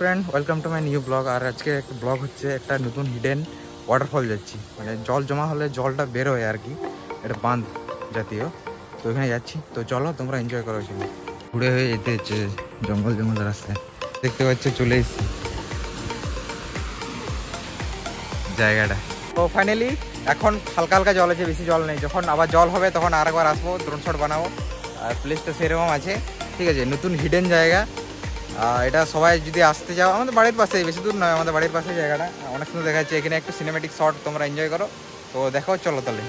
Friend welcome to my new blog. আর আজকে একটা ব্লগ হচ্ছে একটা নতুন হিডেন ওয়াটারফল যাচ্ছি, মানে জল জমা হলে জলটা বের হয় আর কি, এটা বাঁধ জাতীয়। তো ওখানে যাচ্ছি, তো চলো তোমরা এনজয় করো। ওখানে ঘুরে হয়ে যেতে হচ্ছে জঙ্গল জঙ্গল রাস্তায়, দেখতে পাচ্ছি চলে এসেছি জায়গাটা। তো ফাইনালি এখন হালকা হালকা জল আছে, বেশি জল নেই। যখন আবার জল হবে তখন আরেকবার আসবো, ড্রোন শট বানাবো। আর প্লেসটা সেরকম আছে, ঠিক আছে, নতুন হিডেন জায়গা। এটা সবাই যদি আসতে যাও, আমাদের বাড়ির পাশে, বেশি দূর নয়, আমাদের বাড়ির পাশে জায়গাটা অনেক সুন্দর দেখা যাচ্ছে। এখানে একটু সিনেমেটিক শট তোমরা এনজয় করো। তো দেখো, চলো তাহলে।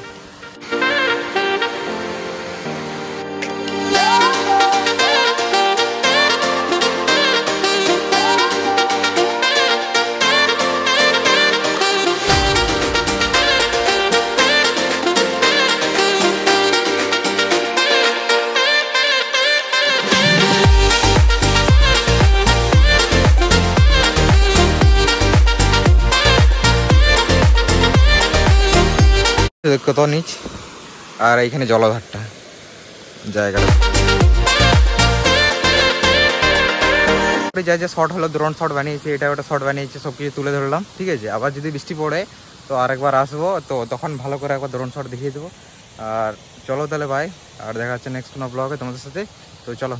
কত নিচ, আর এইখানে জলাধারটা জায়গাটা যা যা শর্ট হলো, ড্রোন শট বানিয়েছি, এটা ওটা শর্ট বানিয়েছি, সব কিছু তুলে ধরলাম, ঠিক আছে। আবার যদি বৃষ্টি পড়ে তো আরেকবার আসবো, তো তখন ভালো করে একবার ড্রোন শট দেখিয়ে দেবো। আর চলো তাহলে, বাই। আর দেখা যাচ্ছে নেক্সট কোনো ব্লগে তোমাদের সাথে। তো চলো।